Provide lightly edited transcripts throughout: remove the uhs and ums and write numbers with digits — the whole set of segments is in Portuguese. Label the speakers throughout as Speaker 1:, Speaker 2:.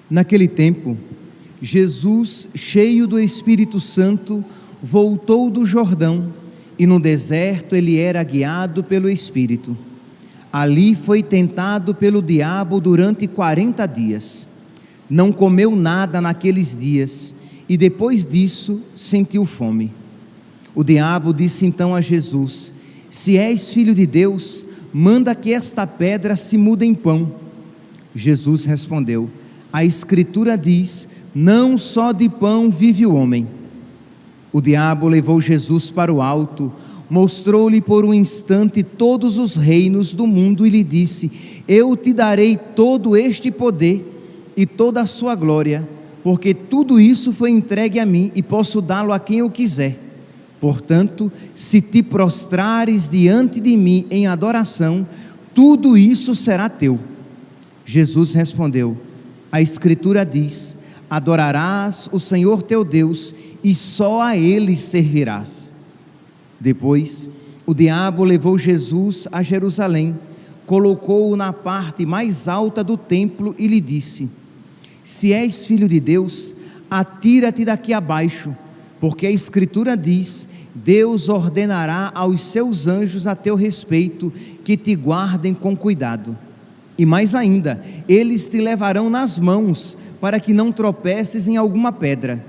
Speaker 1: Naquele tempo, Jesus, cheio do Espírito Santo, voltou do Jordão, e no deserto ele era guiado pelo Espírito. Ali foi tentado pelo diabo durante 40 dias. Não comeu nada naqueles dias, e depois disso sentiu fome. O diabo disse então a Jesus: se és filho de Deus, manda que esta pedra se mude em pão. Jesus respondeu: a Escritura diz, não só de pão vive o homem. O diabo levou Jesus para o alto, mostrou-lhe por um instante todos os reinos do mundo e lhe disse: eu te darei todo este poder e toda a sua glória, porque tudo isso foi entregue a mim e posso dá-lo a quem eu quiser. Portanto, se te prostrares diante de mim em adoração, tudo isso será teu. Jesus respondeu: a Escritura diz, adorarás o Senhor teu Deus e só a Ele servirás. Depois, o diabo levou Jesus a Jerusalém, colocou-o na parte mais alta do templo e lhe disse: se és filho de Deus, atira-te daqui abaixo, porque a Escritura diz, Deus ordenará aos seus anjos a teu respeito, que te guardem com cuidado. E mais ainda, eles te levarão nas mãos, para que não tropeces em alguma pedra.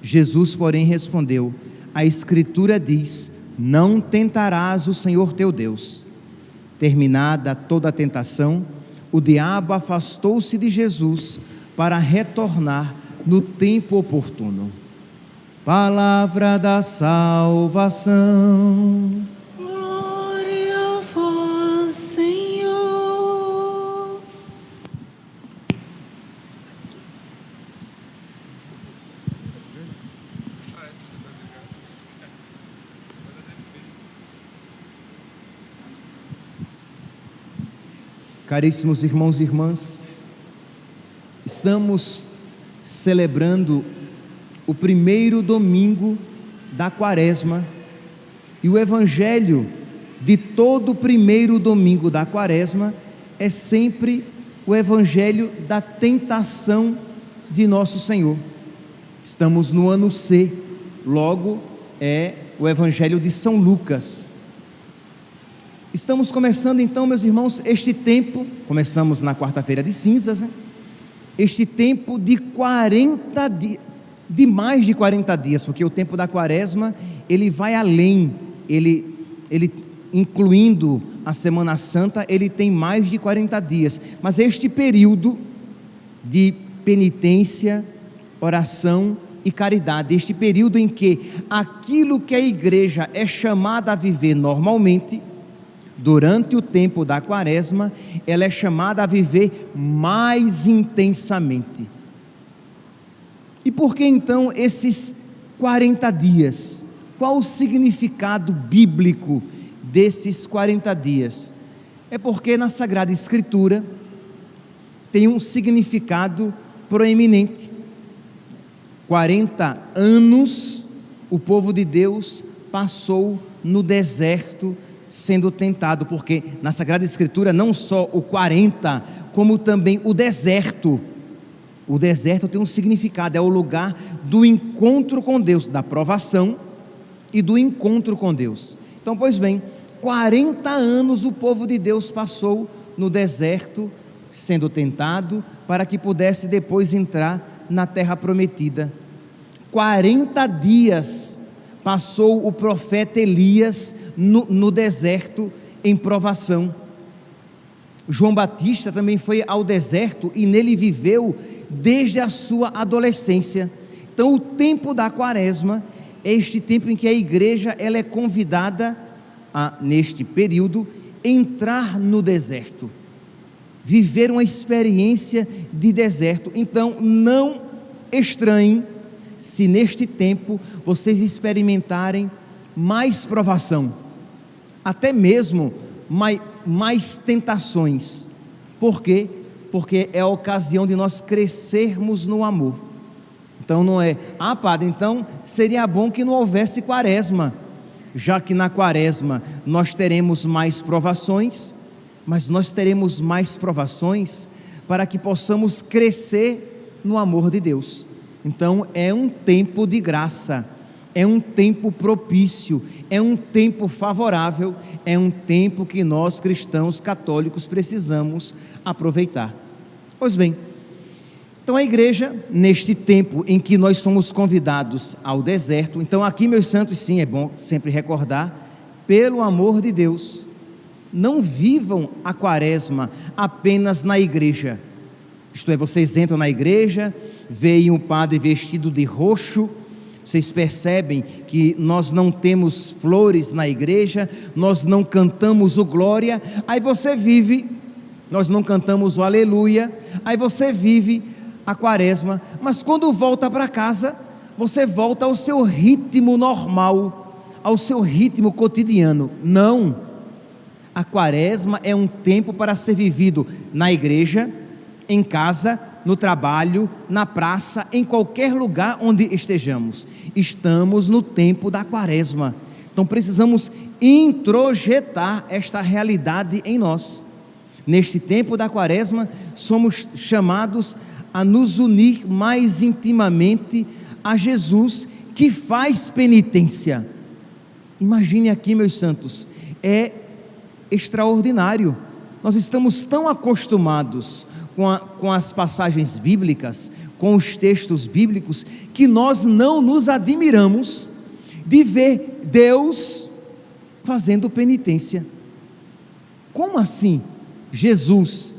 Speaker 1: Jesus, porém, respondeu: a Escritura diz, não tentarás o Senhor teu Deus. Terminada toda a tentação, o diabo afastou-se de Jesus para retornar no tempo oportuno. Palavra da salvação.
Speaker 2: Glória a vós, Senhor.
Speaker 1: Caríssimos irmãos e irmãs, estamos celebrando o primeiro domingo da Quaresma, e o evangelho de todo o primeiro domingo da Quaresma é sempre o evangelho da tentação de nosso Senhor. Estamos no ano C, logo é o evangelho de São Lucas. Estamos começando então, meus irmãos, este tempo, começamos na quarta-feira de cinzas, né? Este tempo de 40 dias, de mais de 40 dias, porque o tempo da Quaresma, ele vai além, ele incluindo a Semana Santa, ele tem mais de 40 dias, mas este período de penitência, oração e caridade, este período em que aquilo que a igreja é chamada a viver normalmente, durante o tempo da Quaresma, ela é chamada a viver mais intensamente. E por que então esses 40 dias? Qual o significado bíblico desses 40 dias? É porque na Sagrada Escritura tem um significado proeminente. 40 anos o povo de Deus passou no deserto sendo tentado, porque na Sagrada Escritura não só o 40, como também o deserto. O deserto tem um significado, é o lugar do encontro com Deus, da provação e do encontro com Deus. Então, pois bem, 40 anos o povo de Deus passou no deserto, sendo tentado, para que pudesse depois entrar na terra prometida. 40 dias passou o profeta Elias no deserto, em provação. João Batista também foi ao deserto e nele viveu desde a sua adolescência. Então o tempo da Quaresma é este tempo em que a igreja ela é convidada a, neste período, entrar no deserto, viver uma experiência de deserto. Então não estranhem se neste tempo vocês experimentarem mais provação, até mesmo mais tentações. Por quê? Porque é a ocasião de nós crescermos no amor. Então não é, padre, então seria bom que não houvesse Quaresma, já que na Quaresma nós teremos mais provações, mas nós teremos mais provações para que possamos crescer no amor de Deus. Então é um tempo de graça, é um tempo propício, é um tempo favorável, é um tempo que nós cristãos católicos precisamos aproveitar. Pois bem, então a igreja, neste tempo em que nós somos convidados ao deserto, então aqui, meus santos, sim, é bom sempre recordar, pelo amor de Deus, não vivam a quaresma apenas na igreja. Isto é, vocês entram na igreja, veem um padre vestido de roxo, vocês percebem que nós não temos flores na igreja, nós não cantamos o glória, aí você vive, nós não cantamos o aleluia, aí você vive a quaresma, mas quando volta para casa, você volta ao seu ritmo normal, ao seu ritmo cotidiano. Não, a quaresma é um tempo para ser vivido na igreja, em casa, no trabalho, na praça, em qualquer lugar onde estejamos. Estamos no tempo da quaresma, então precisamos introjetar esta realidade em nós. Neste tempo da quaresma, somos chamados a nos unir mais intimamente a Jesus, que faz penitência. Imagine aqui, meus santos, é extraordinário. Nós estamos tão acostumados com as passagens bíblicas, com os textos bíblicos, que nós não nos admiramos de ver Deus fazendo penitência. Como assim? Jesus,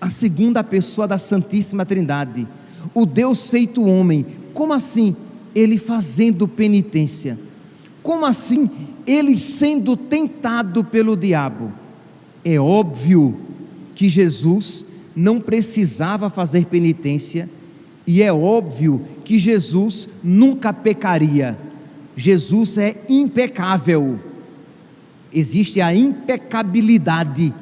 Speaker 1: a segunda pessoa da Santíssima Trindade, o Deus feito homem, como assim ele fazendo penitência? Como assim ele sendo tentado pelo diabo? É óbvio que Jesus não precisava fazer penitência, e é óbvio que Jesus nunca pecaria. Jesus é impecável. Existe a impecabilidade,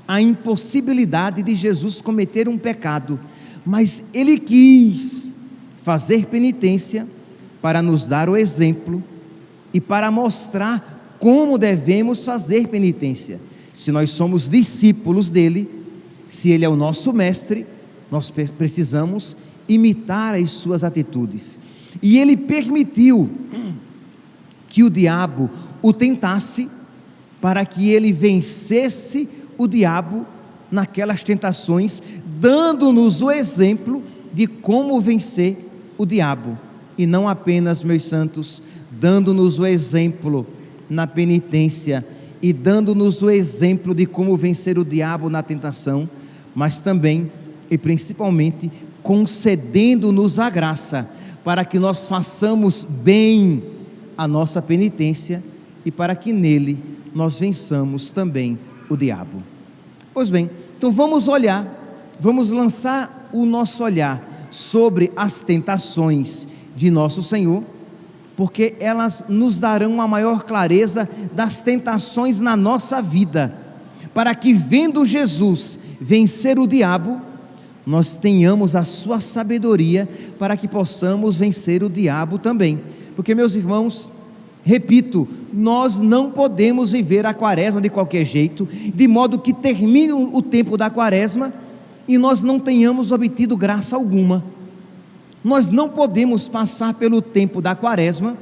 Speaker 1: a impossibilidade de Jesus cometer um pecado, mas ele quis fazer penitência para nos dar o exemplo e para mostrar como devemos fazer penitência. Se nós somos discípulos dele, se ele é o nosso mestre, nós precisamos imitar as suas atitudes. E ele permitiu que o diabo o tentasse, para que ele vencesse o diabo naquelas tentações, dando-nos o exemplo de como vencer o diabo. E não apenas, meus santos, dando-nos o exemplo na penitência e dando-nos o exemplo de como vencer o diabo na tentação, mas também e principalmente concedendo-nos a graça para que nós façamos bem a nossa penitência e para que nele nós vençamos também o diabo. Pois bem, então vamos lançar o nosso olhar sobre as tentações de nosso Senhor, porque elas nos darão uma maior clareza das tentações na nossa vida, para que, vendo Jesus vencer o diabo, nós tenhamos a sua sabedoria para que possamos vencer o diabo também. Porque, meus irmãos, repito, nós não podemos viver a quaresma de qualquer jeito, de modo que termine o tempo da quaresma e nós não tenhamos obtido graça alguma. Nós não podemos passar pelo tempo da quaresma,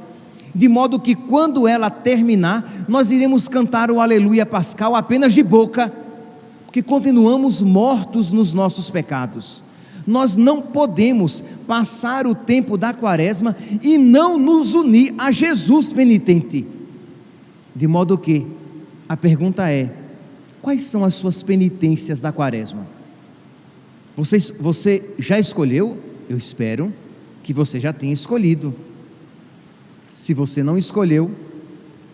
Speaker 1: de modo que quando ela terminar, nós iremos cantar o Aleluia Pascal apenas de boca, porque continuamos mortos nos nossos pecados. Nós não podemos passar o tempo da quaresma e não nos unir a Jesus penitente. De modo que, a pergunta é: quais são as suas penitências da quaresma? Você já escolheu? Eu espero que você já tenha escolhido. Se você não escolheu,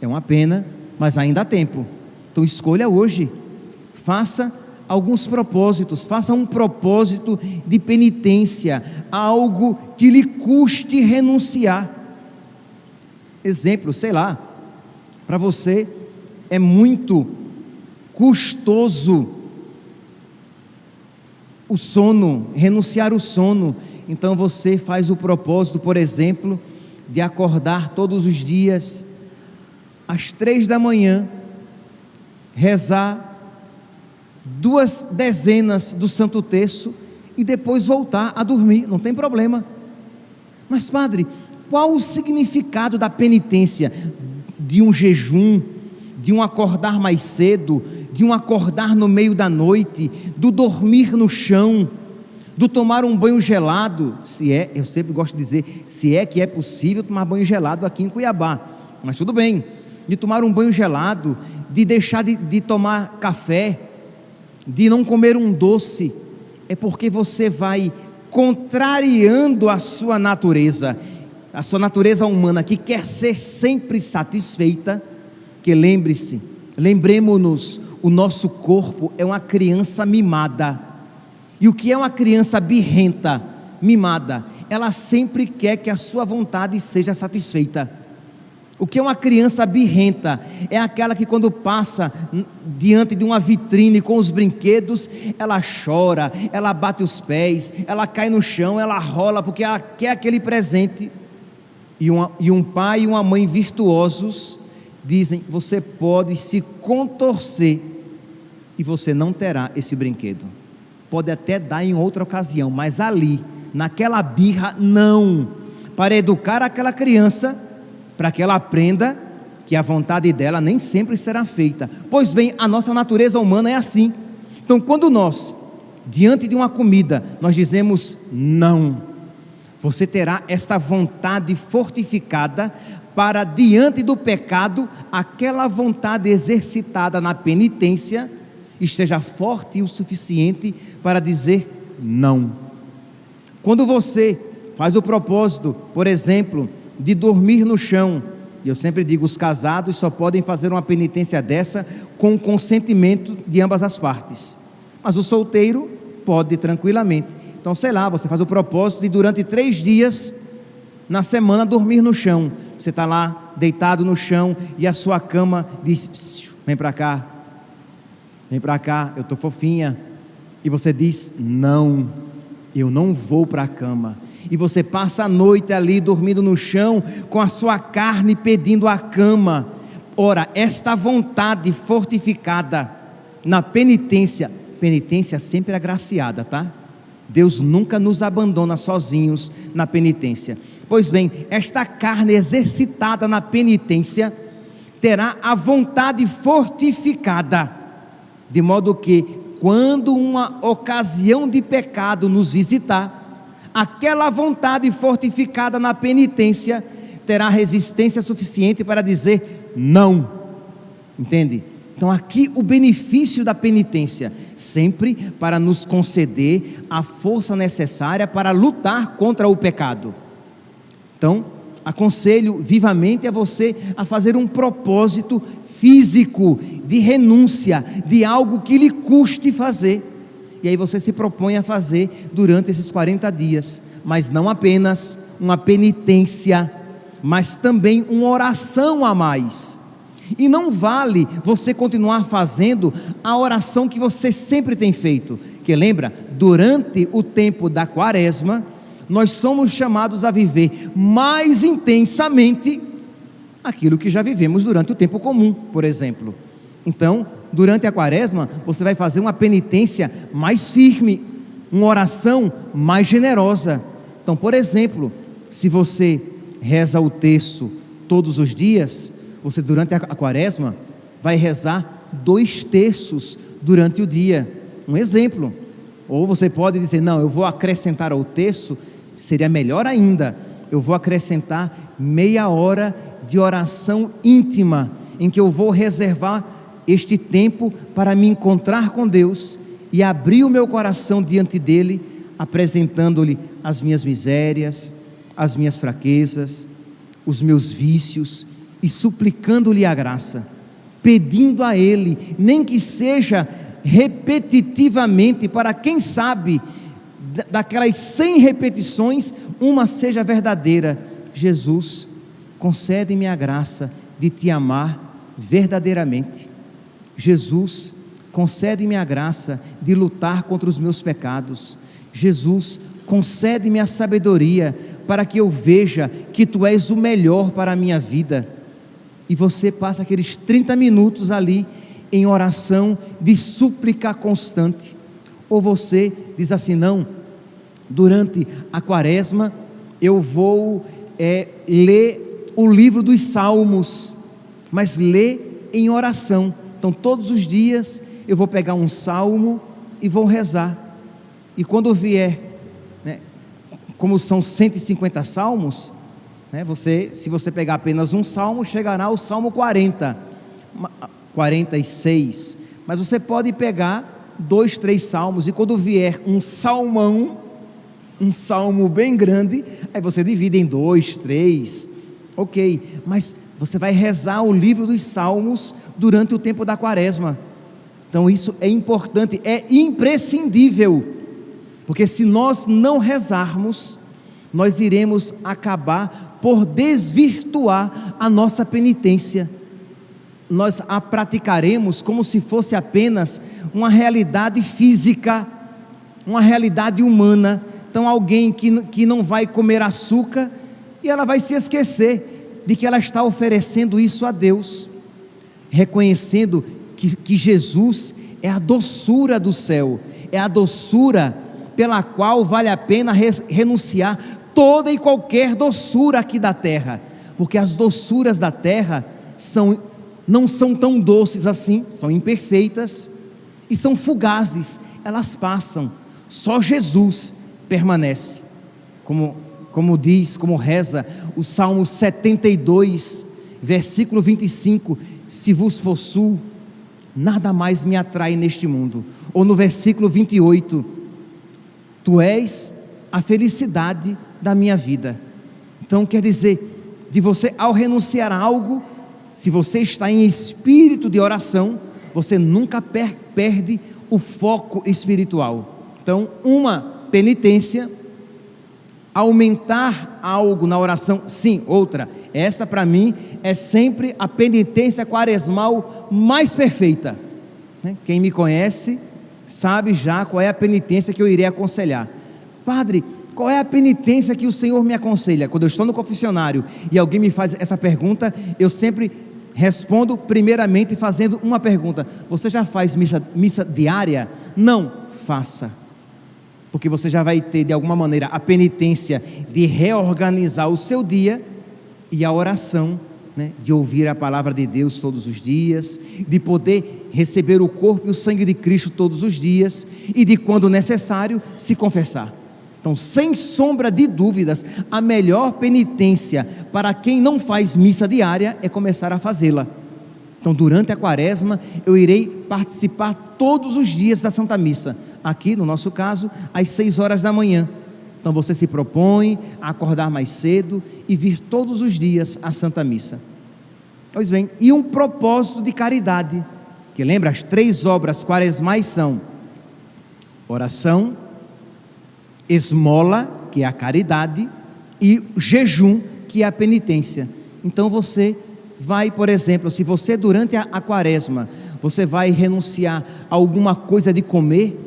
Speaker 1: é uma pena, mas ainda há tempo. Então escolha hoje. Faça alguns propósitos, faça um propósito de penitência, algo que lhe custe renunciar. Exemplo, sei lá, para você é muito custoso o sono, renunciar o sono, então você faz o propósito, por exemplo, de acordar todos os dias às 3 da manhã, rezar 2 dezenas do Santo Terço e depois voltar a dormir, não tem problema. Mas padre, qual o significado da penitência? De um jejum, de um acordar mais cedo, de um acordar no meio da noite, do dormir no chão, do tomar um banho gelado, eu sempre gosto de dizer, se é que é possível tomar banho gelado aqui em Cuiabá, mas tudo bem, de tomar um banho gelado, de deixar de tomar café, de não comer um doce, é porque você vai contrariando a sua natureza humana, que quer ser sempre satisfeita, que lembremos-nos, o nosso corpo é uma criança mimada, e o que é uma criança birrenta, mimada? Ela sempre quer que a sua vontade seja satisfeita. O que é uma criança birrenta? É aquela que quando passa diante de uma vitrine com os brinquedos, ela chora, ela bate os pés, ela cai no chão, ela rola porque ela quer aquele presente. E um pai e uma mãe virtuosos dizem: você pode se contorcer e você não terá esse brinquedo. Pode até dar em outra ocasião, mas ali, naquela birra, não. Para educar aquela criança, para que ela aprenda que a vontade dela nem sempre será feita. Pois bem, a nossa natureza humana é assim. Então, quando nós, diante de uma comida, nós dizemos não, você terá esta vontade fortificada para, diante do pecado, aquela vontade exercitada na penitência esteja forte o suficiente para dizer não. Quando você faz o propósito, por exemplo, de dormir no chão, e eu sempre digo, os casados só podem fazer uma penitência dessa com o consentimento de ambas as partes, mas o solteiro pode tranquilamente. Então, sei lá, você faz o propósito de durante 3 dias na semana dormir no chão. Você está lá deitado no chão e a sua cama diz: vem para cá, eu estou fofinha. E você diz: não, eu não vou para a cama. E você passa a noite ali dormindo no chão com a sua carne pedindo a cama. Ora, esta vontade fortificada na penitência sempre agraciada, tá? Deus nunca nos abandona sozinhos na penitência. Pois bem, esta carne exercitada na penitência terá a vontade fortificada, de modo que quando uma ocasião de pecado nos visitar, aquela vontade fortificada na penitência terá resistência suficiente para dizer não. Entende? Então aqui o benefício da penitência, sempre para nos conceder a força necessária para lutar contra o pecado. Então, aconselho vivamente a você a fazer um propósito físico, de renúncia, de algo que lhe custe fazer. E aí você se propõe a fazer durante esses 40 dias, mas não apenas uma penitência, mas também uma oração a mais. E não vale você continuar fazendo a oração que você sempre tem feito, que lembra, durante o tempo da quaresma, nós somos chamados a viver mais intensamente aquilo que já vivemos durante o tempo comum, por exemplo. Então, durante a quaresma, você vai fazer uma penitência mais firme, uma oração mais generosa. Então, por exemplo, se você reza o terço todos os dias, você durante a quaresma vai rezar 2 terços durante o dia, um exemplo. Ou você pode dizer: não, eu vou acrescentar ao terço, seria melhor ainda, eu vou acrescentar meia hora de oração íntima, em que eu vou reservar este tempo para me encontrar com Deus e abrir o meu coração diante dele, apresentando-lhe as minhas misérias, as minhas fraquezas, os meus vícios, e suplicando-lhe a graça, pedindo a ele, nem que seja repetitivamente, para quem sabe, daquelas 100 repetições, uma seja verdadeira. Jesus, concede-me a graça de te amar verdadeiramente. Jesus, concede-me a graça de lutar contra os meus pecados. Jesus, concede-me a sabedoria para que eu veja que tu és o melhor para a minha vida. E você passa aqueles 30 minutos ali em oração de súplica constante. Ou você diz assim: não, durante a quaresma, eu vou ler o livro dos Salmos, mas ler em oração. Então todos os dias eu vou pegar um salmo e vou rezar, e quando vier, como são 150 salmos, se você pegar apenas um salmo, chegará ao salmo 40, 46, mas você pode pegar 2, 3 salmos, e quando vier um salmão, um salmo bem grande, aí você divide em 2, 3, ok, mas você vai rezar o livro dos Salmos durante o tempo da quaresma. Então isso é importante, é imprescindível, porque se nós não rezarmos, nós iremos acabar por desvirtuar a nossa penitência. Nós a praticaremos como se fosse apenas uma realidade física, uma realidade humana. Então alguém que não vai comer açúcar, e ela vai se esquecer de que ela está oferecendo isso a Deus, reconhecendo que Jesus é a doçura do céu, é a doçura pela qual vale a pena renunciar toda e qualquer doçura aqui da terra, porque as doçuras da terra não são tão doces assim, são imperfeitas e são fugazes, elas passam. Só Jesus permanece, como reza o Salmo 72, versículo 25: se vos possuo, nada mais me atrai neste mundo. Ou no versículo 28, tu és a felicidade da minha vida. Então quer dizer, de você, ao renunciar a algo, se você está em espírito de oração, você nunca perde o foco espiritual. Então, uma penitência, aumentar algo na oração, sim. Outra, esta para mim é sempre a penitência quaresmal mais perfeita, Quem me conhece sabe já qual é a penitência que eu irei aconselhar. Padre, qual é a penitência que o Senhor me aconselha? Quando eu estou no confessionário e alguém me faz essa pergunta, eu sempre respondo primeiramente fazendo uma pergunta: você já faz missa diária? Não, faça, porque você já vai ter de alguma maneira a penitência de reorganizar o seu dia, e a oração, de ouvir a palavra de Deus todos os dias, de poder receber o corpo e o sangue de Cristo todos os dias, e de, quando necessário, se confessar. Então, sem sombra de dúvidas, a melhor penitência para quem não faz missa diária é começar a fazê-la. Então, durante a quaresma, eu irei participar todos os dias da Santa Missa, aqui no nosso caso, às 6 horas da manhã. Então você se propõe a acordar mais cedo e vir todos os dias à Santa Missa. Pois bem, e um propósito de caridade, que lembra, as 3 obras quaresmais são oração, esmola, que é a caridade, e jejum, que é a penitência. Então você vai, por exemplo, se você durante a quaresma, você vai renunciar a alguma coisa de comer,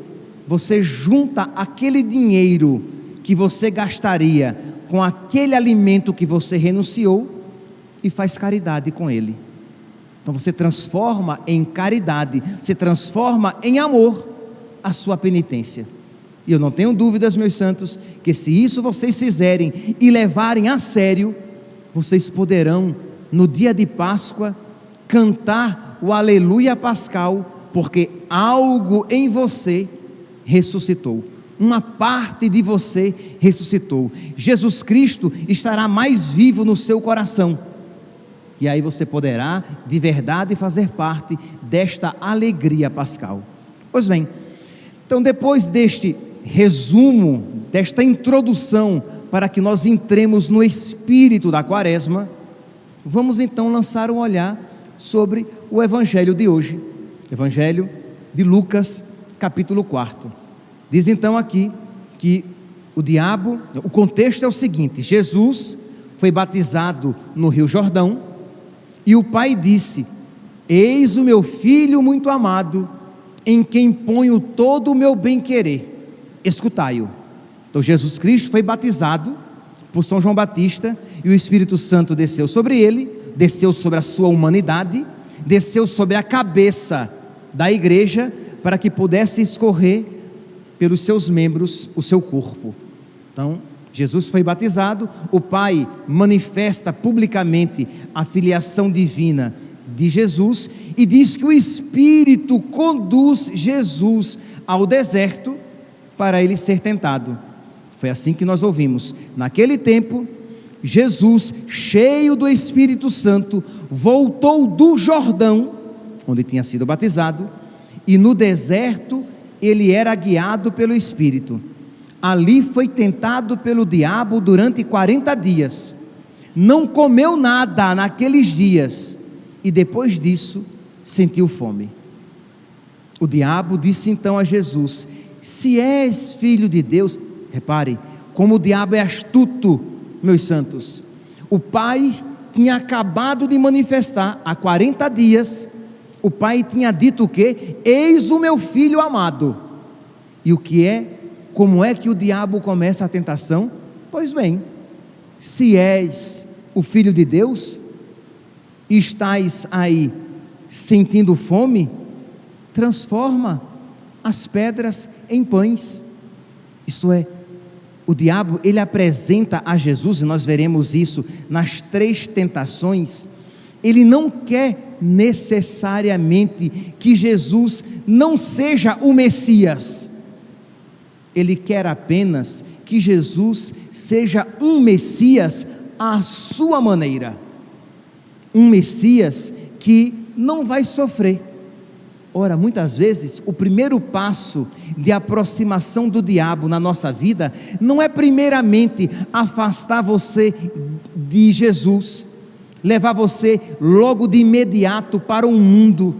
Speaker 1: você junta aquele dinheiro que você gastaria com aquele alimento que você renunciou e faz caridade com ele. Então você transforma em caridade, você transforma em amor a sua penitência. E eu não tenho dúvidas, meus santos, que se isso vocês fizerem e levarem a sério, vocês poderão, no dia de Páscoa, cantar o Aleluia Pascal, porque algo em você ressuscitou, uma parte de você ressuscitou. Jesus Cristo estará mais vivo no seu coração, e aí você poderá de verdade fazer parte desta alegria pascal. Pois bem, então depois deste resumo, desta introdução, para que nós entremos no espírito da quaresma, vamos então lançar um olhar sobre o Evangelho de hoje, Evangelho de Lucas, capítulo 4. Diz então aqui que o contexto é o seguinte: Jesus foi batizado no Rio Jordão, e o Pai disse: eis o meu Filho muito amado, em quem ponho todo o meu bem-querer, escutai-o. Então Jesus Cristo foi batizado por São João Batista, e o Espírito Santo desceu sobre ele, desceu sobre a sua humanidade, desceu sobre a cabeça da igreja, para que pudesse escorrer pelos seus membros o seu corpo. Então, Jesus foi batizado, o Pai manifesta publicamente a filiação divina de Jesus e diz que o Espírito conduz Jesus ao deserto para ele ser tentado. Foi assim que nós ouvimos. Naquele tempo, Jesus, cheio do Espírito Santo, voltou do Jordão, onde tinha sido batizado, e no deserto ele era guiado pelo Espírito. Ali foi tentado pelo diabo durante 40 dias. Não comeu nada naqueles dias e depois disso sentiu fome. O diabo disse então a Jesus: se és filho de Deus, repare como o diabo é astuto, meus santos. O Pai tinha acabado de manifestar há 40 dias, o Pai tinha dito o quê? Eis o meu filho amado. E o que é? Como é que o diabo começa a tentação? Pois bem, se és o filho de Deus, e estás aí sentindo fome, transforma as pedras em pães. Isto é, o diabo, ele apresenta a Jesus, e nós veremos isso nas 3 tentações, ele não quer necessariamente que Jesus não seja o Messias, ele quer apenas que Jesus seja um Messias à sua maneira, um Messias que não vai sofrer. Ora, muitas vezes, o primeiro passo de aproximação do diabo na nossa vida, não é primeiramente afastar você de Jesus, levar você logo de imediato para um mundo,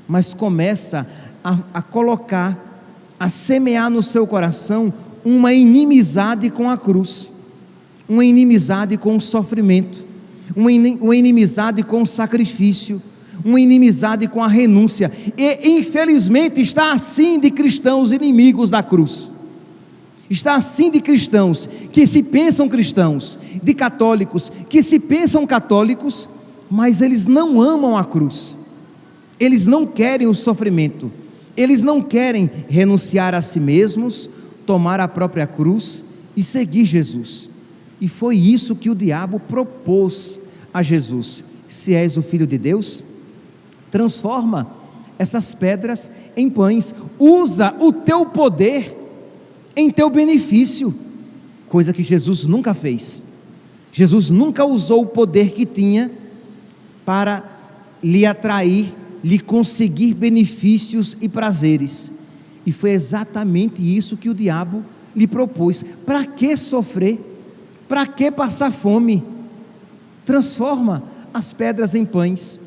Speaker 1: mas começa a colocar, a semear no seu coração uma inimizade com a cruz, uma inimizade com o sofrimento, uma inimizade com o sacrifício, uma inimizade com a renúncia, e infelizmente está assim de cristãos inimigos da cruz, está assim de cristãos que se pensam cristãos, de católicos que se pensam católicos, mas eles não amam a cruz, eles não querem o sofrimento, eles não querem renunciar a si mesmos, tomar a própria cruz e seguir Jesus. E foi isso que o diabo propôs a Jesus: se és o Filho de Deus, transforma essas pedras em pães, usa o teu poder em teu benefício, coisa que Jesus nunca fez. Jesus nunca usou o poder que tinha para lhe atrair, lhe conseguir benefícios e prazeres, e foi exatamente isso que o diabo lhe propôs. Para que sofrer? Para que passar fome? Transforma as pedras em pães.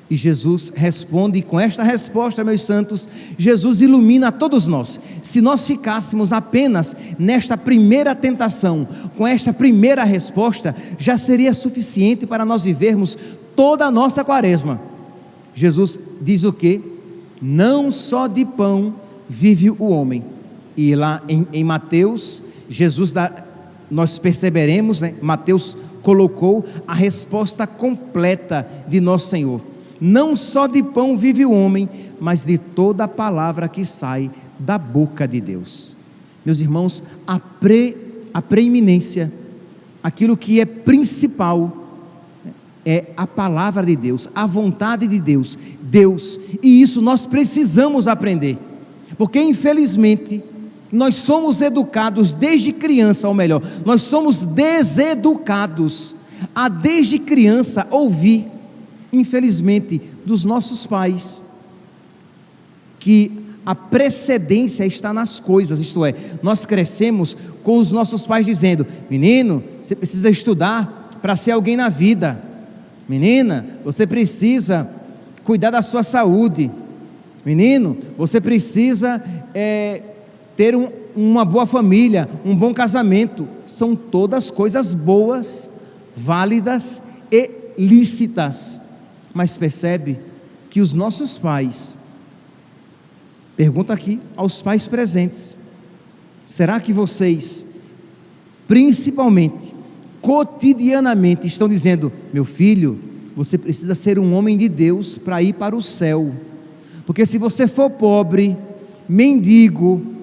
Speaker 1: E Jesus responde, e com esta resposta, meus santos, Jesus ilumina a todos nós. Se nós ficássemos apenas nesta primeira tentação, com esta primeira resposta, já seria suficiente para nós vivermos toda a nossa quaresma. Jesus diz o quê? Não só de pão vive o homem. E lá em Mateus, nós perceberemos, Mateus colocou a resposta completa de nosso Senhor. Não só de pão vive o homem, mas de toda a palavra que sai da boca de Deus. Meus irmãos, a preeminência, aquilo que é principal, é a palavra de Deus, a vontade de Deus, e isso nós precisamos aprender, porque infelizmente, nós somos educados desde criança, ou melhor, nós somos deseducados a desde criança ouvir, infelizmente, dos nossos pais, que a precedência está nas coisas, isto é, nós crescemos com os nossos pais dizendo: menino, você precisa estudar para ser alguém na vida, menina, você precisa cuidar da sua saúde, menino, você precisa ter uma boa família, um bom casamento. São todas coisas boas, válidas e lícitas, mas percebe que os nossos pais, pergunta aqui aos pais presentes, será que vocês, principalmente, cotidianamente, estão dizendo: meu filho, você precisa ser um homem de Deus para ir para o céu, porque se você for pobre, mendigo,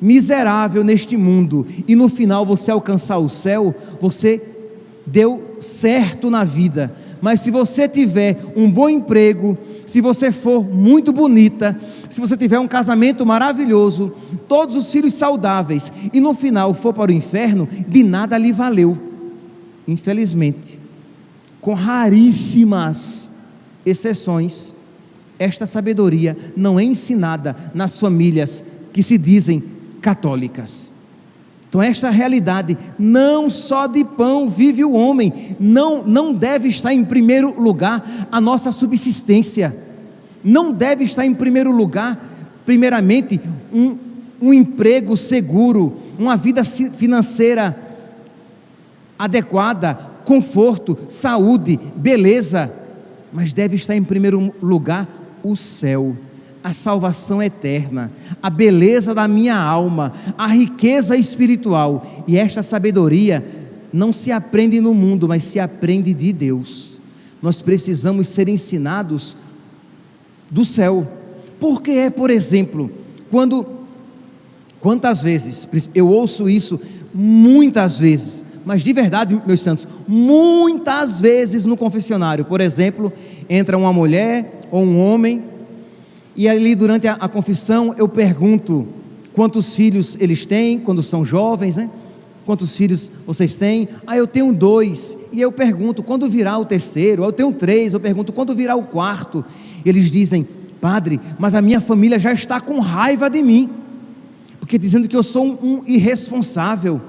Speaker 1: miserável neste mundo e no final você alcançar o céu, você deu certo na vida. Mas se você tiver um bom emprego, se você for muito bonita, se você tiver um casamento maravilhoso, todos os filhos saudáveis, e no final for para o inferno, de nada lhe valeu. Infelizmente, com raríssimas exceções, esta sabedoria não é ensinada nas famílias que se dizem católicas. Então esta realidade, não só de pão vive o homem, não deve estar em primeiro lugar a nossa subsistência, não deve estar em primeiro lugar, primeiramente, um emprego seguro, uma vida financeira adequada, conforto, saúde, beleza, mas deve estar em primeiro lugar o céu, a salvação eterna, a beleza da minha alma, a riqueza espiritual. E esta sabedoria não se aprende no mundo, mas se aprende de Deus. Nós precisamos ser ensinados do céu. Porque por exemplo, quantas vezes, eu ouço isso muitas vezes, mas de verdade, meus santos, muitas vezes no confessionário, por exemplo, entra uma mulher ou um homem, e ali durante a confissão eu pergunto quantos filhos eles têm, quando são jovens, né? Quantos filhos vocês têm? Eu tenho 2, e eu pergunto, quando virá o terceiro? Eu tenho 3, eu pergunto, quando virá o quarto? Eles dizem, padre, mas a minha família já está com raiva de mim, porque dizendo que eu sou um irresponsável,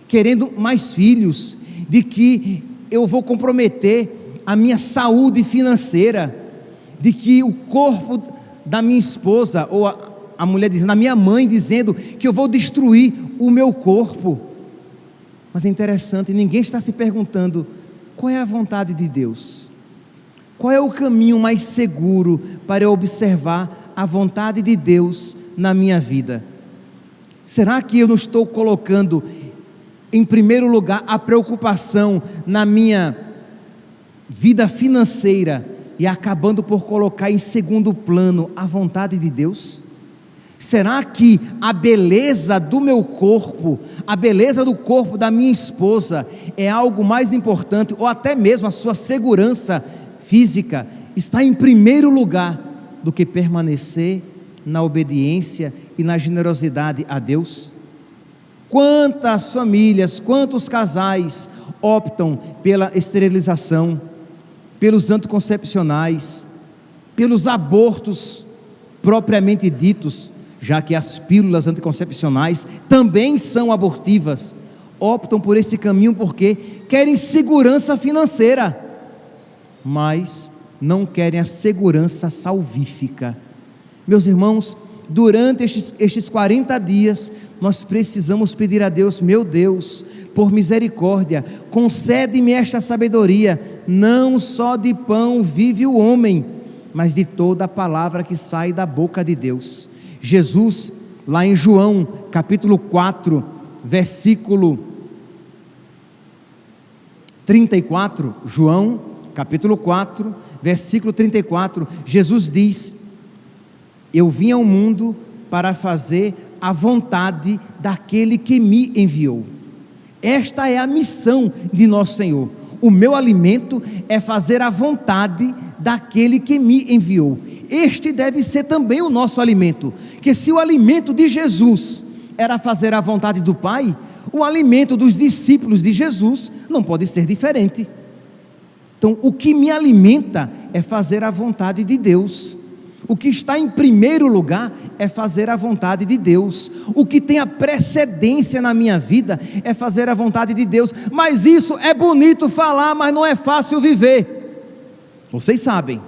Speaker 1: querendo mais filhos, de que eu vou comprometer a minha saúde financeira, de que o corpo da minha esposa, ou a mulher dizendo, a minha mãe dizendo que eu vou destruir o meu corpo. Mas é interessante, ninguém está se perguntando, qual é a vontade de Deus? Qual é o caminho mais seguro para eu observar a vontade de Deus na minha vida? Será que eu não estou colocando em primeiro lugar a preocupação na minha vida financeira e acabando por colocar em segundo plano a vontade de Deus? Será que a beleza do meu corpo, a beleza do corpo da minha esposa é algo mais importante, ou até mesmo a sua segurança física está em primeiro lugar do que permanecer na obediência e na generosidade a Deus? Quantas famílias, quantos casais optam pela esterilização, pelos anticoncepcionais, pelos abortos propriamente ditos, já que as pílulas anticoncepcionais também são abortivas, optam por esse caminho porque querem segurança financeira, mas não querem a segurança salvífica. Meus irmãos, durante estes 40 dias, nós precisamos pedir a Deus, meu Deus, por misericórdia, concede-me esta sabedoria, não só de pão vive o homem, mas de toda a palavra que sai da boca de Deus. Jesus, lá em João, capítulo 4, versículo 34, João, capítulo 4, versículo 34, Jesus diz, eu vim ao mundo para fazer a vontade daquele que me enviou. Esta é a missão de nosso Senhor. O meu alimento é fazer a vontade daquele que me enviou. Este deve ser também o nosso alimento, que se o alimento de Jesus era fazer a vontade do Pai, o alimento dos discípulos de Jesus não pode ser diferente. Então, o que me alimenta é fazer a vontade de Deus. O que está em primeiro lugar é fazer a vontade de Deus. O que tem a precedência na minha vida é fazer a vontade de Deus. Mas isso é bonito falar, mas não é fácil viver. Vocês sabem,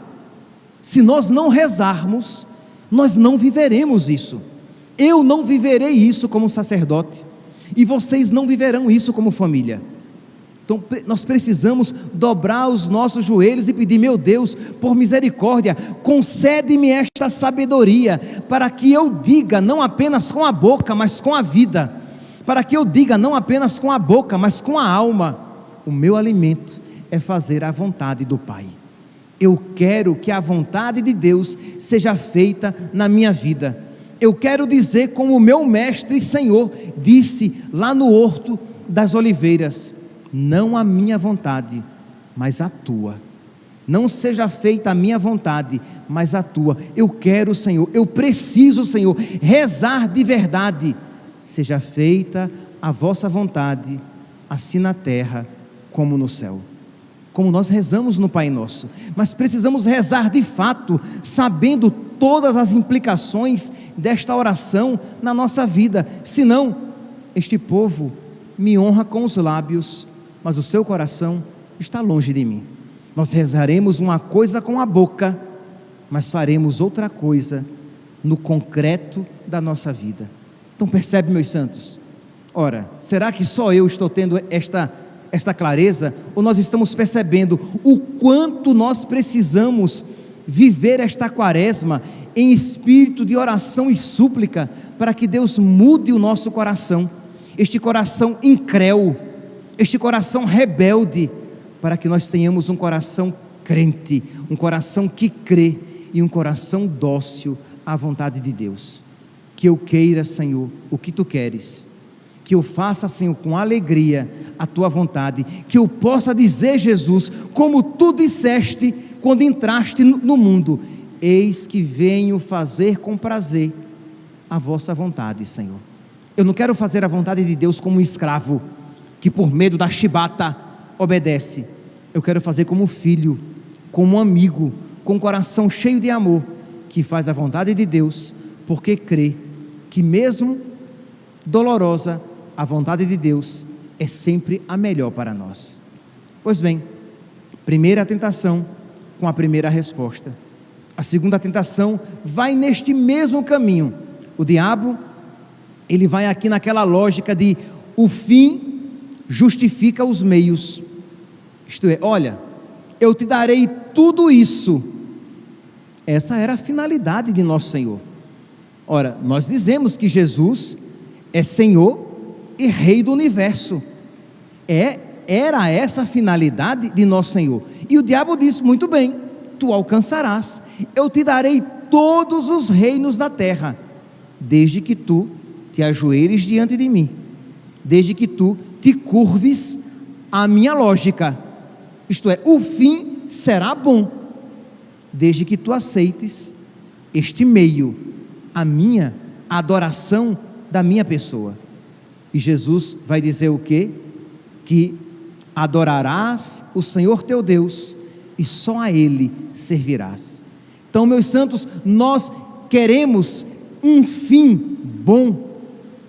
Speaker 1: se nós não rezarmos, nós não viveremos isso. Eu não viverei isso como sacerdote, e vocês não viverão isso como família. Então nós precisamos dobrar os nossos joelhos e pedir, meu Deus, por misericórdia, concede-me esta sabedoria, para que eu diga não apenas com a boca, mas com a vida, para que eu diga não apenas com a boca, mas com a alma, o meu alimento é fazer a vontade do Pai. Eu quero que a vontade de Deus seja feita na minha vida. Eu quero dizer como o meu mestre e Senhor disse lá no Horto das Oliveiras: não a minha vontade, mas a tua. Não seja feita a minha vontade, mas a tua. Eu quero, Senhor, eu preciso, Senhor, rezar de verdade. Seja feita a vossa vontade, assim na terra como no céu. Como nós rezamos no Pai Nosso, mas precisamos rezar de fato, sabendo todas as implicações desta oração na nossa vida. Senão, este povo me honra com os lábios, mas o seu coração está longe de mim. Nós rezaremos uma coisa com a boca, mas faremos outra coisa no concreto da nossa vida. Então percebe, meus santos? Ora, será que só eu estou tendo esta clareza, ou nós estamos percebendo o quanto nós precisamos viver esta quaresma em espírito de oração e súplica, para que Deus mude o nosso coração, este coração incréu, este coração rebelde, para que nós tenhamos um coração crente, um coração que crê e um coração dócil à vontade de Deus. Que eu queira, Senhor, o que Tu queres, que eu faça, Senhor, com alegria a Tua vontade, que eu possa dizer, Jesus, como Tu disseste quando entraste no mundo: eis que venho fazer com prazer a vossa vontade, Senhor. Eu não quero fazer a vontade de Deus como um escravo, que por medo da chibata obedece. Eu quero fazer como filho, como um amigo, com um coração cheio de amor, que faz a vontade de Deus, porque crê que mesmo dolorosa, a vontade de Deus é sempre a melhor para nós. Pois bem, primeira tentação com a primeira resposta. A segunda tentação vai neste mesmo caminho. O diabo, ele vai aqui naquela lógica de o fim justifica os meios. Isto é, olha, eu te darei tudo isso. Essa era a finalidade de nosso Senhor. Ora, nós dizemos que Jesus é Senhor e Rei do universo. Era essa a finalidade de nosso Senhor. E o diabo disse: muito bem, tu alcançarás, eu te darei todos os reinos da terra, desde que tu te ajoelhes diante de mim, desde que tu te curves à minha lógica. Isto é, o fim será bom, desde que tu aceites este meio, a minha adoração da minha pessoa. E Jesus vai dizer o quê? Que adorarás o Senhor teu Deus e só a Ele servirás. Então, meus santos, nós queremos um fim bom,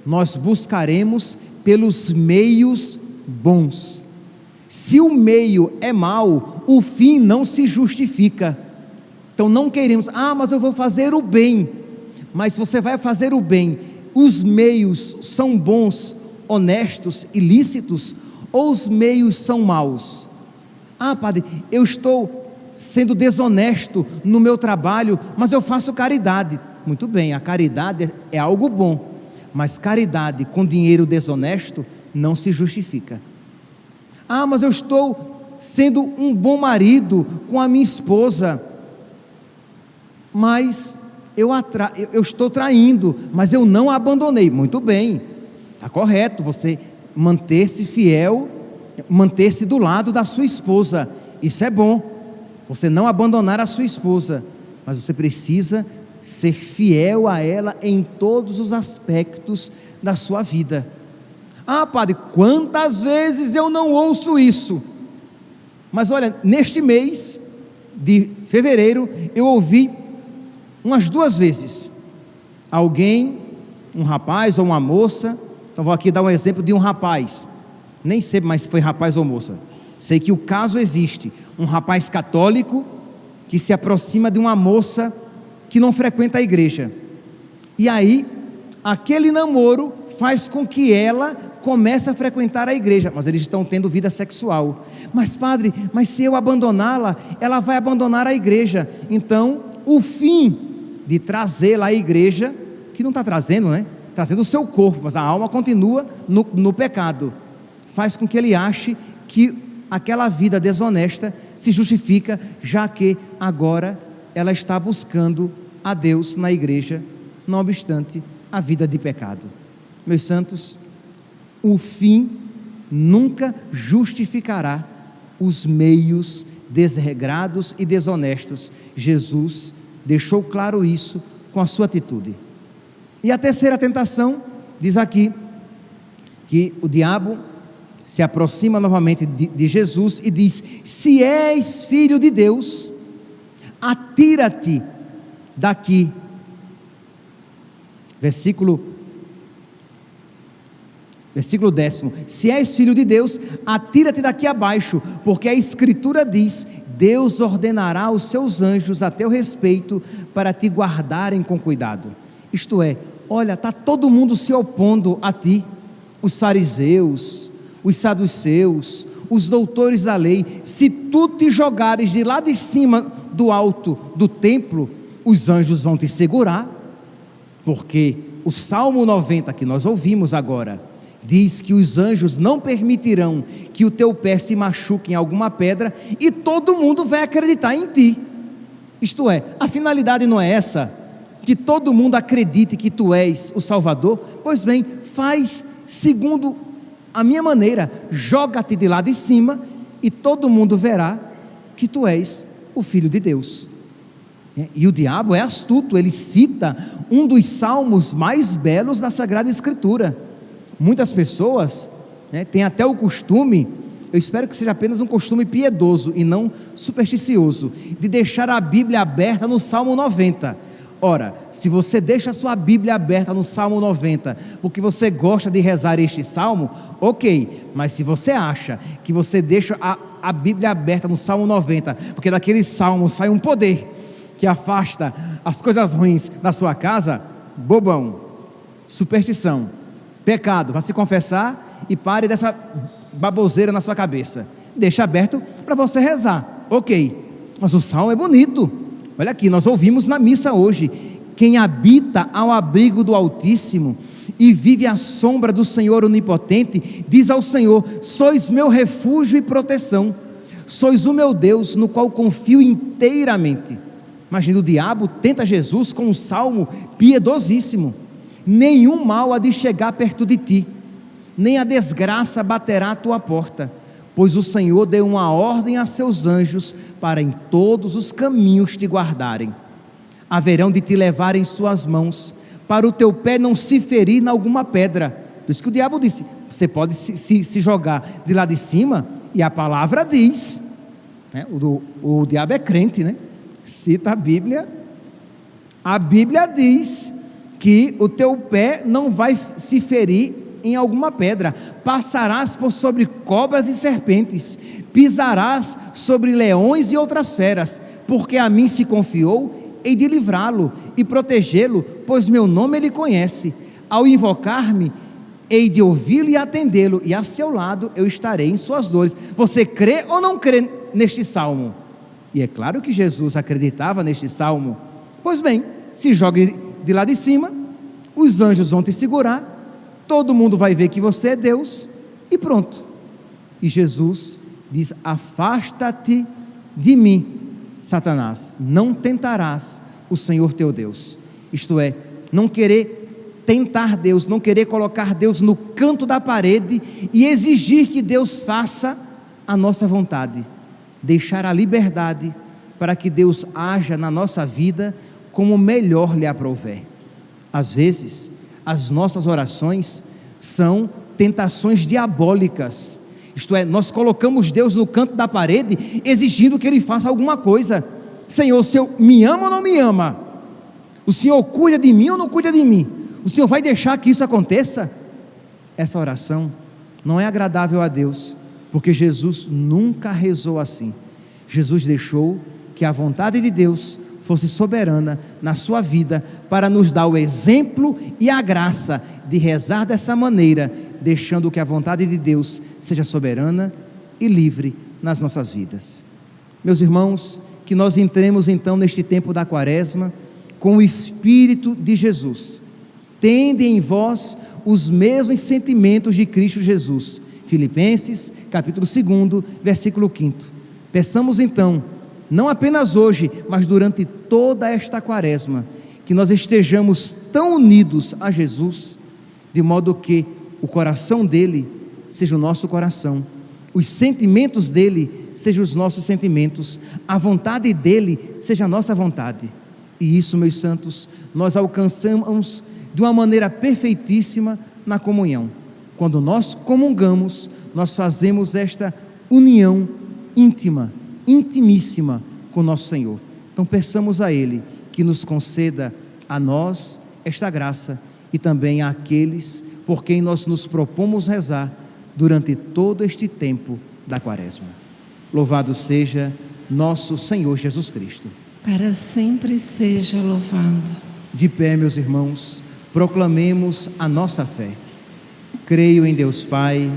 Speaker 1: nós buscaremos pelos meios bons. Se o meio é mau, o fim não se justifica. Então não queremos: mas eu vou fazer o bem. Mas se você vai fazer o bem, os meios são bons, honestos e lícitos, ou os meios são maus? Padre, eu estou sendo desonesto no meu trabalho, mas eu faço caridade. Muito bem, a caridade é algo bom, mas caridade com dinheiro desonesto não se justifica. Mas eu estou sendo um bom marido com a minha esposa, mas eu estou traindo, mas eu não a abandonei. Muito bem, está correto você manter-se fiel, manter-se do lado da sua esposa, isso é bom, você não abandonar a sua esposa, mas você precisa ser fiel a ela em todos os aspectos da sua vida. Padre, quantas vezes eu não ouço isso? Mas olha, neste mês de fevereiro, eu ouvi umas 2 vezes. Alguém, um rapaz ou uma moça, então vou aqui dar um exemplo de um rapaz, nem sei mais se foi rapaz ou moça, sei que o caso existe, um rapaz católico, que se aproxima de uma moça que não frequenta a igreja, e aí, aquele namoro faz com que ela comece a frequentar a igreja, mas eles estão tendo vida sexual. Mas padre, mas se eu abandoná-la, ela vai abandonar a igreja. Então, o fim de trazê-la à igreja, que não está trazendo, né? Trazendo o seu corpo, mas a alma continua no pecado, faz com que ele ache que aquela vida desonesta se justifica, já que agora ela está buscando a Deus na igreja, não obstante a vida de pecado. Meus santos, o fim nunca justificará os meios desregrados e desonestos. Jesus deixou claro isso com a sua atitude. E a terceira tentação, diz aqui, que o diabo se aproxima novamente de Jesus e diz: se és filho de Deus, atira-te daqui. Versículo 10: se és filho de Deus, atira-te daqui abaixo, porque a Escritura diz: Deus ordenará aos seus anjos a teu respeito, para te guardarem com cuidado. Isto é, olha, está todo mundo se opondo a ti, os fariseus, os saduceus, os doutores da lei. Se tu te jogares de lá de cima do alto do templo, os anjos vão te segurar, porque o Salmo 90 que nós ouvimos agora, diz que os anjos não permitirão que o teu pé se machuque em alguma pedra, e todo mundo vai acreditar em ti. Isto é, a finalidade não é essa, que todo mundo acredite que tu és o Salvador? Pois bem, faz segundo a minha maneira, joga-te de lá de cima, e todo mundo verá que tu és o Filho de Deus. E o diabo é astuto, ele cita um dos salmos mais belos da Sagrada Escritura. Muitas pessoas têm até o costume, eu espero que seja apenas um costume piedoso e não supersticioso, de deixar a Bíblia aberta no Salmo 90. Ora, se você deixa a sua Bíblia aberta no Salmo 90, porque você gosta de rezar este salmo, ok, mas se você acha que você deixa a Bíblia aberta no Salmo 90, porque daquele salmo sai um poder que afasta as coisas ruins da sua casa, bobão, superstição, pecado, vá se confessar e pare dessa baboseira na sua cabeça. Deixa aberto para você rezar, ok, mas o salmo é bonito. Olha aqui, nós ouvimos na missa hoje: quem habita ao abrigo do Altíssimo e vive à sombra do Senhor Onipotente, diz ao Senhor: sois meu refúgio e proteção, sois o meu Deus, no qual confio inteiramente. Imagina, o diabo tenta Jesus com um salmo piedosíssimo: nenhum mal há de chegar perto de ti, nem a desgraça baterá à tua porta, pois o Senhor deu uma ordem a seus anjos para em todos os caminhos te guardarem. Haverão de te levar em suas mãos, para o teu pé não se ferir em alguma pedra. Por isso que o diabo disse: você pode se jogar de lá de cima, e a palavra diz, o diabo é crente, cita a Bíblia diz que o teu pé não vai se ferir em alguma pedra, passarás por sobre cobras e serpentes, pisarás sobre leões e outras feras, porque a mim se confiou, hei de livrá-lo e protegê-lo, pois meu nome ele conhece. Ao invocar-me, hei de ouvi-lo e atendê-lo, e a seu lado eu estarei em suas dores. Você crê ou não crê neste salmo? E é claro que Jesus acreditava neste salmo. Pois bem, se jogue de lá de cima, os anjos vão te segurar, todo mundo vai ver que você é Deus, e pronto. E Jesus diz: afasta-te de mim, Satanás, não tentarás o Senhor teu Deus. Isto é, não querer tentar Deus, não querer colocar Deus no canto da parede e exigir que Deus faça a nossa vontade. Deixar a liberdade para que Deus haja na nossa vida como melhor lhe aprouver. Às vezes, as nossas orações são tentações diabólicas. Isto é, nós colocamos Deus no canto da parede, exigindo que Ele faça alguma coisa. Senhor, o Senhor me ama ou não me ama? O Senhor cuida de mim ou não cuida de mim? O Senhor vai deixar que isso aconteça? Essa oração não é agradável a Deus, porque Jesus nunca rezou assim. Jesus deixou que a vontade de Deus fosse soberana na sua vida, para nos dar o exemplo e a graça de rezar dessa maneira, deixando que a vontade de Deus seja soberana e livre nas nossas vidas. Meus irmãos, que nós entremos então neste tempo da Quaresma com o Espírito de Jesus. Tende em vós os mesmos sentimentos de Cristo Jesus. Filipenses capítulo 2, versículo 5. Peçamos então, não apenas hoje, mas durante toda esta Quaresma, que nós estejamos tão unidos a Jesus, de modo que o coração dele seja o nosso coração, os sentimentos dele sejam os nossos sentimentos, a vontade dele seja a nossa vontade. E isso, meus santos, nós alcançamos de uma maneira perfeitíssima na comunhão. Quando nós comungamos, nós fazemos esta união íntima, intimíssima com nosso Senhor. Então peçamos a Ele que nos conceda a nós esta graça e também àqueles por quem nós nos propomos rezar durante todo este tempo da Quaresma. Louvado seja nosso Senhor Jesus Cristo.
Speaker 2: Para sempre seja louvado.
Speaker 1: De pé, meus irmãos, proclamemos a nossa fé. Creio em Deus Pai,